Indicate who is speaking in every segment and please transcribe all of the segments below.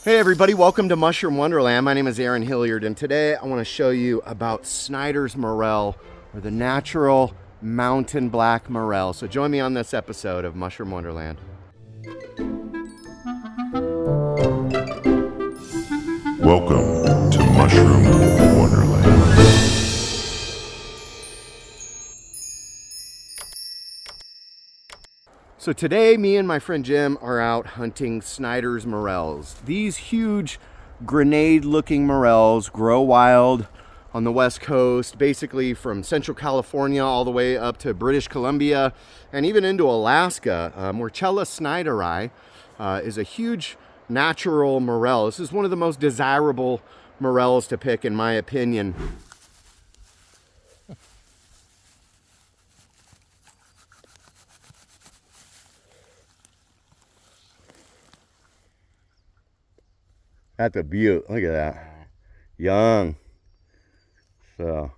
Speaker 1: Hey everybody, welcome to Mushroom Wonderland. My name is Aaron Hilliard, and today I want to show you about Snyder's morel, or the natural mountain black morel. So join me on this episode of Mushroom Wonderland.
Speaker 2: Welcome to Mushroom Wonderland.
Speaker 1: So today, me and my friend Jim are out hunting Snyder's morels. These huge grenade-looking morels grow wild on the West Coast, basically from Central California all the way up to British Columbia and even into Alaska. Morels snyderi is a huge natural morel. This is one of the most desirable morels to pick, in my opinion. That's a beaut. Look at that. Young. So.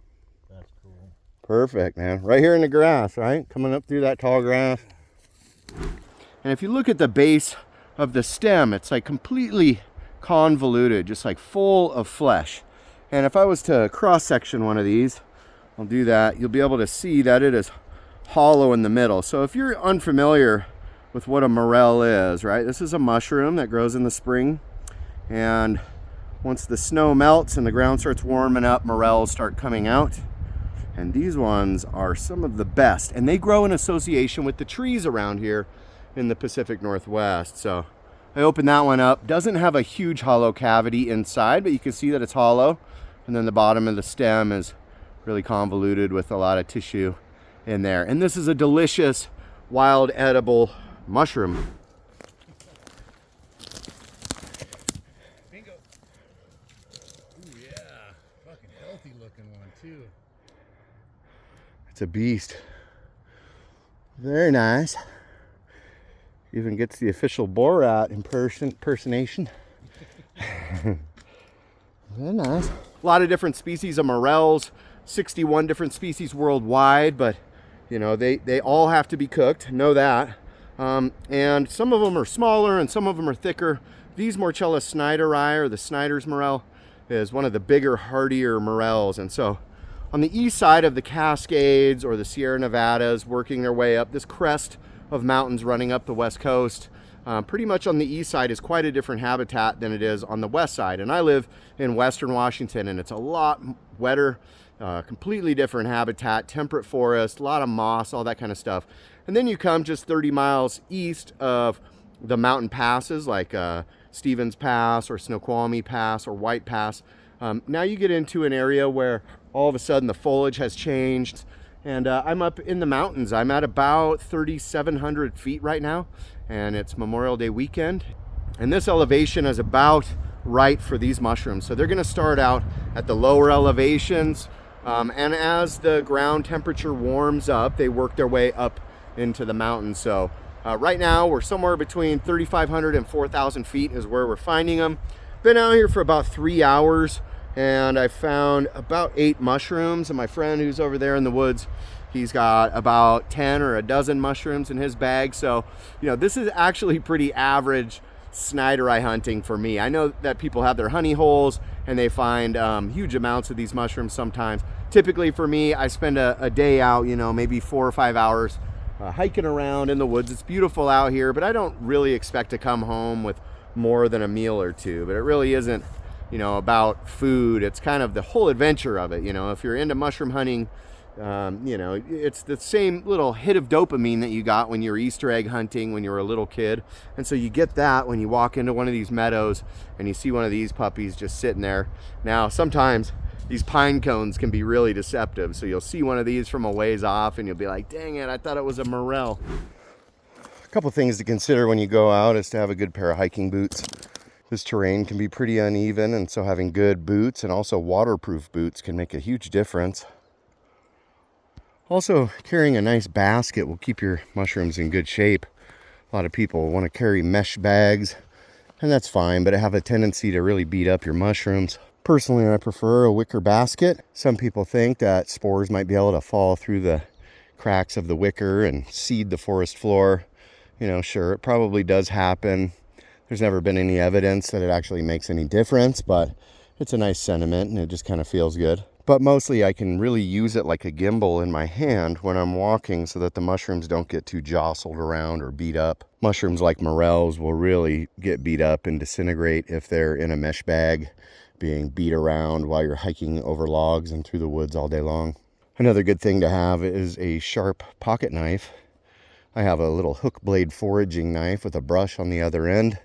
Speaker 3: That's cool.
Speaker 1: Perfect, man. Right here in the grass, right? Coming up through that tall grass. And if you look at the base of the stem, it's like completely convoluted, just like full of flesh. And if I was to cross-section one of these, I'll do that, you'll be able to see that it is hollow in the middle. So if you're unfamiliar with what a morel is, right? This is a mushroom that grows in the spring. And once the snow melts and the ground starts warming up, morels start coming out. And these ones are some of the best. And they grow in association with the trees around here in the Pacific Northwest. So I opened that one up. Doesn't have a huge hollow cavity inside, but you can see that it's hollow. And then the bottom of the stem is really convoluted with a lot of tissue in there. And this is a delicious wild edible mushroom.
Speaker 3: Too.
Speaker 1: It's a beast. Very nice. Even gets the official Borat impersonation. Very nice. A lot of different species of morels, 61 different species worldwide, but you know, they all have to be cooked, know that. And some of them are smaller and some of them are thicker. These Morels snyderi, or the Snyder's morel, is one of the bigger, hardier morels. And so on the east side of the Cascades or the Sierra Nevadas, working their way up this crest of mountains running up the West Coast, pretty much on the east side is quite a different habitat than it is on the west side. And I live in Western Washington, and it's a lot wetter, completely different habitat, temperate forest, a lot of moss, all that kind of stuff. And then you come just 30 miles east of the mountain passes like Stevens Pass or Snoqualmie Pass or White Pass. Now you get into an area where all of a sudden the foliage has changed, and I'm up in the mountains. I'm at about 3,700 feet right now, and it's Memorial Day weekend. And this elevation is about right for these mushrooms. So they're gonna start out at the lower elevations, and as the ground temperature warms up, they work their way up into the mountains. So right now we're somewhere between 3,500 and 4,000 feet is where we're finding them. Been out here for about 3 hours, and I found about 8 mushrooms. And my friend who's over there in the woods, he's got about 10 or a dozen mushrooms in his bag. So, you know, this is actually pretty average snyderi hunting for me. I know that people have their honey holes and they find huge amounts of these mushrooms sometimes. Typically for me, I spend a day out, you know, maybe 4 or 5 hours hiking around in the woods. It's beautiful out here, but I don't really expect to come home with more than a meal or two. But it really isn't, you know, about food. It's kind of the whole adventure of it. You know, if you're into mushroom hunting, you know, it's the same little hit of dopamine that you got when you were Easter egg hunting when you were a little kid. And so you get that when you walk into one of these meadows and you see one of these puppies just sitting there. Now, sometimes these pine cones can be really deceptive. So you'll see one of these from a ways off and you'll be like, dang it, I thought it was a morel. A couple things to consider when you go out is to have a good pair of hiking boots. This terrain can be pretty uneven, and so having good boots and also waterproof boots can make a huge difference. Also, carrying a nice basket will keep your mushrooms in good shape. A lot of people want to carry mesh bags, and that's fine, but it have a tendency to really beat up your mushrooms. Personally, I prefer a wicker basket. Some people think that spores might be able to fall through the cracks of the wicker and seed the forest floor. You know, sure, it probably does happen. There's never been any evidence that it actually makes any difference, but it's a nice sentiment and it just kind of feels good. But mostly I can really use it like a gimbal in my hand when I'm walking so that the mushrooms don't get too jostled around or beat up. Mushrooms like morels will really get beat up and disintegrate if they're in a mesh bag being beat around while you're hiking over logs and through the woods all day long. Another good thing to have is a sharp pocket knife. I have a little hook blade foraging knife with a brush on the other end,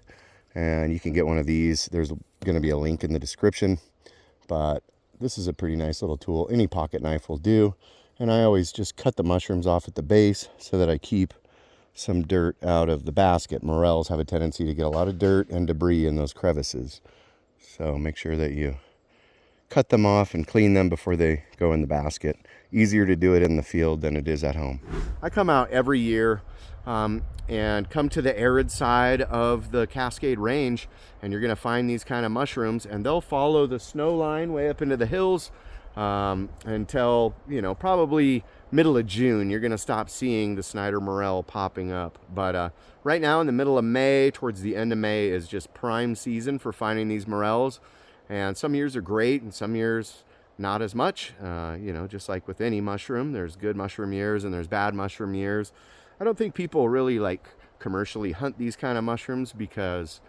Speaker 1: and you can get one of these. There's going to be a link in the description, but this is a pretty nice little tool. Any pocket knife will do. And I always just cut the mushrooms off at the base so that I keep some dirt out of the basket. Morels have a tendency to get a lot of dirt and debris in those crevices. So make sure that you cut them off and clean them before they go in the basket. Easier to do it in the field than it is at home. I come out every year and come to the arid side of the Cascade Range, and you're gonna find these kind of mushrooms, and they'll follow the snow line way up into the hills until, you know, probably middle of June. You're gonna stop seeing the Snyder morel popping up. But right now in the middle of May, towards the end of May, is just prime season for finding these morels. And some years are great and some years not as much. You know, just like with any mushroom, there's good mushroom years and there's bad mushroom years. I don't think people really like commercially hunt these kind of mushrooms because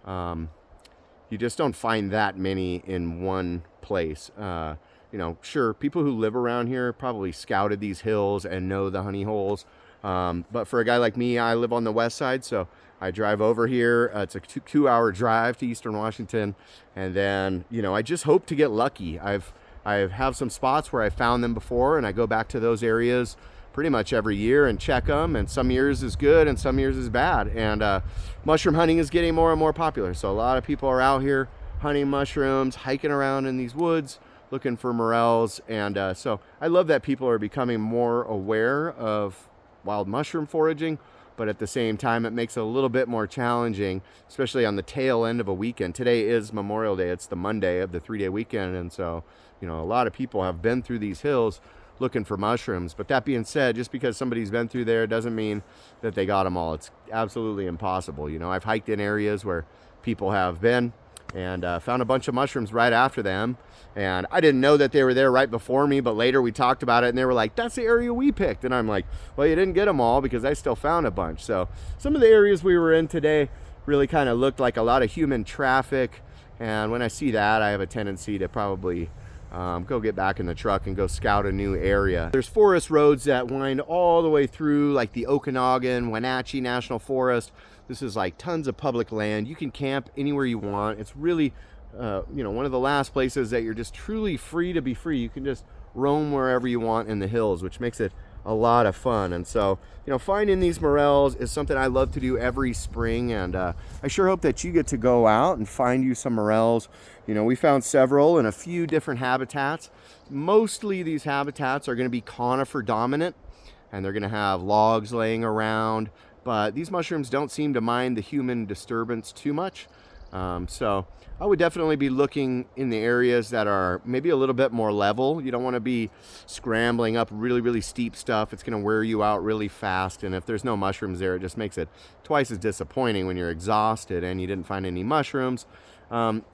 Speaker 1: you just don't find that many in one place. You know, sure, people who live around here probably scouted these hills and know the honey holes. But for a guy like me, I live on the west side, so I drive over here. It's a 2-hour drive to Eastern Washington, and then, you know, I just hope to get lucky. I have some spots where I found them before, and I go back to those areas pretty much every year and check them, and some years is good and some years is bad. And mushroom hunting is getting more and more popular, so a lot of people are out here hunting mushrooms, hiking around in these woods looking for morels. And so I love that people are becoming more aware of wild mushroom foraging, but at the same time it makes it a little bit more challenging, especially on the tail end of a weekend. Today is Memorial Day. It's the Monday of the 3-day weekend, and so, you know, a lot of people have been through these hills looking for mushrooms. But that being said, just because somebody's been through there doesn't mean that they got them all. It's absolutely impossible. You know, I've hiked in areas where people have been and found a bunch of mushrooms right after them, and I didn't know that they were there right before me, but later we talked about it and they were like, that's the area we picked. And I'm like, well, you didn't get them all because I still found a bunch. So some of the areas we were in today really kind of looked like a lot of human traffic, and when I see that, I have a tendency to probably go get back in the truck and go scout a new area. There's forest roads that wind all the way through, like the Okanagan, Wenatchee National Forest. This is like tons of public land. You can camp anywhere you want. It's really, you know, one of the last places that you're just truly free to be free. You can just roam wherever you want in the hills, which makes it a lot of fun. And so, you know, finding these morels is something I love to do every spring, and I sure hope that you get to go out and find you some morels. You know, we found several in a few different habitats. Mostly these habitats are going to be conifer dominant, and they're going to have logs laying around, but these mushrooms don't seem to mind the human disturbance too much. So I would definitely be looking in the areas that are maybe a little bit more level. You don't want to be scrambling up really, really steep stuff. It's going to wear you out really fast. And if there's no mushrooms there, it just makes it twice as disappointing when you're exhausted and you didn't find any mushrooms.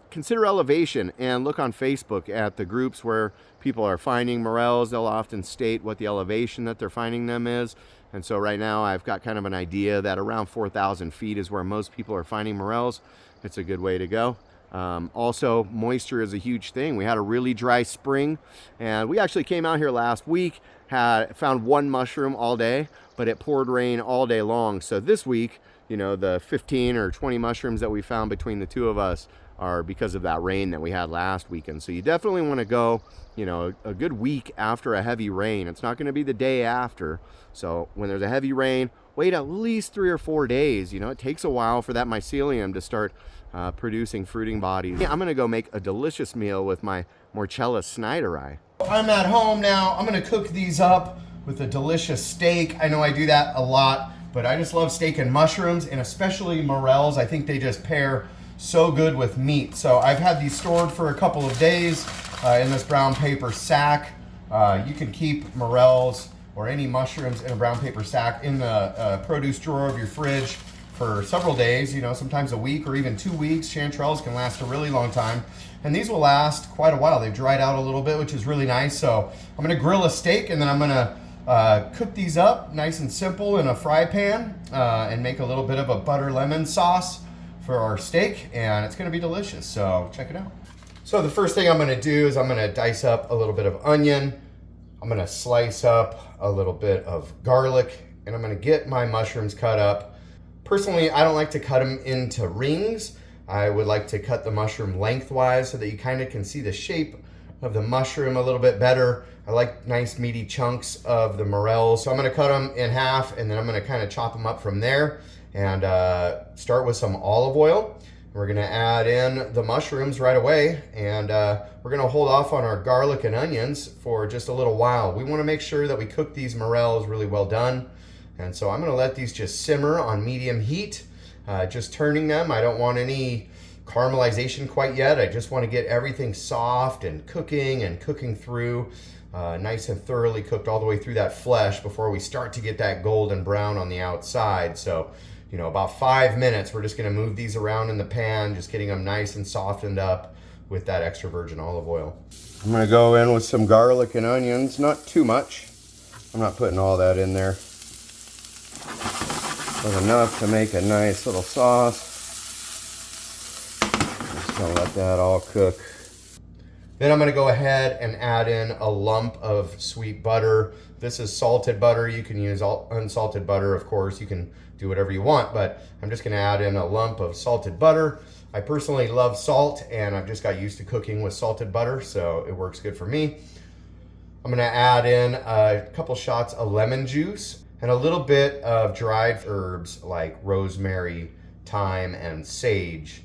Speaker 1: Consider elevation and look on Facebook at the groups where people are finding morels. They'll often state what the elevation that they're finding them is. And so right now I've got kind of an idea that around 4,000 feet is where most people are finding morels. It's a good way to go. Also, moisture is a huge thing. We had a really dry spring, and we actually came out here last week, found one mushroom all day, but it poured rain all day long. So this week, you know, the 15 or 20 mushrooms that we found between the two of us are because of that rain that we had last weekend. So you definitely want to go, you know, a good week after a heavy rain. It's not going to be the day after. So when there's a heavy rain, wait at least 3 or 4 days. You know, it takes a while for that mycelium to start producing fruiting bodies. I'm going to go make a delicious meal with my Morels snyderi. I'm at home now. I'm going to cook these up with a delicious steak. I know I do that a lot, but I just love steak and mushrooms, and especially morels. I think they just pair so good with meat. So I've had these stored for a couple of days in this brown paper sack. You can keep morels or any mushrooms in a brown paper sack in the produce drawer of your fridge for several days, you know, sometimes a week or even 2 weeks. Chanterelles can last a really long time. And these will last quite a while. They've dried out a little bit, which is really nice. So I'm gonna grill a steak and then I'm gonna cook these up nice and simple in a fry pan and make a little bit of a butter lemon sauce for our steak, and it's gonna be delicious, so check it out. So the first thing I'm gonna do is I'm gonna dice up a little bit of onion. I'm gonna slice up a little bit of garlic, and I'm gonna get my mushrooms cut up. Personally, I don't like to cut them into rings. I would like to cut the mushroom lengthwise so that you kind of can see the shape of the mushroom a little bit better. I like nice meaty chunks of the morels. So I'm gonna cut them in half and then I'm gonna kind of chop them up from there and start with some olive oil. We're gonna add in the mushrooms right away, and we're gonna hold off on our garlic and onions for just a little while. We wanna make sure that we cook these morels really well done. And so I'm gonna let these just simmer on medium heat, just turning them. I don't want any caramelization quite yet. I just wanna get everything soft and cooking through, nice and thoroughly cooked all the way through that flesh before we start to get that golden brown on the outside. So, you know, about 5 minutes, we're just gonna move these around in the pan, just getting them nice and softened up with that extra virgin olive oil. I'm gonna go in with some garlic and onions, not too much. I'm not putting all that in there. But enough to make a nice little sauce. Just gonna let that all cook. Then I'm gonna go ahead and add in a lump of sweet butter. This is salted butter. You can use unsalted butter, of course. You can do whatever you want, but I'm just gonna add in a lump of salted butter. I personally love salt, and I've just got used to cooking with salted butter, so it works good for me. I'm gonna add in a couple shots of lemon juice and a little bit of dried herbs like rosemary, thyme, and sage.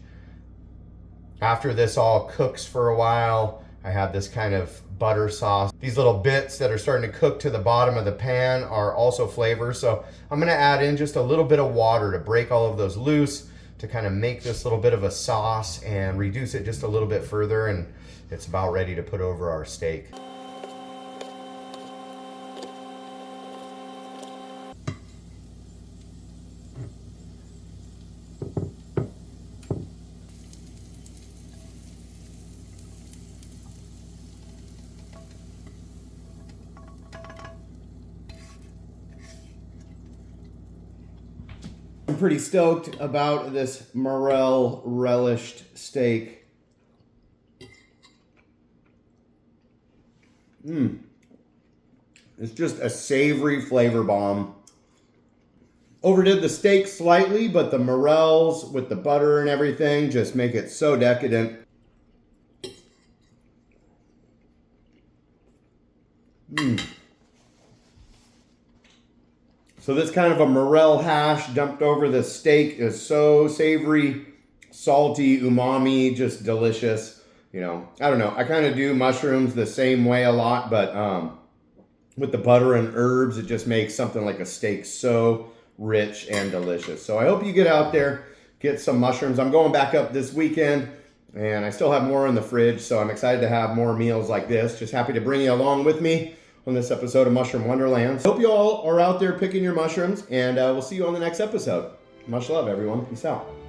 Speaker 1: After this all cooks for a while, I have this kind of butter sauce. These little bits that are starting to cook to the bottom of the pan are also flavors. So I'm gonna add in just a little bit of water to break all of those loose, to kind of make this little bit of a sauce and reduce it just a little bit further, and it's about ready to put over our steak. I'm pretty stoked about this morel relished steak. It's just a savory flavor bomb. Overdid the steak slightly, but the morels with the butter and everything just make it so decadent. So this kind of a morel hash dumped over the steak is so savory, salty, umami, just delicious. You know, I don't know. I kind of do mushrooms the same way a lot, but with the butter and herbs, it just makes something like a steak so rich and delicious. So I hope you get out there, get some mushrooms. I'm going back up this weekend, and I still have more in the fridge, so I'm excited to have more meals like this. Just happy to bring you along with me on this episode of Mushroom Wonderland. Hope you all are out there picking your mushrooms, and we'll see you on the next episode. Much love, everyone. Peace out.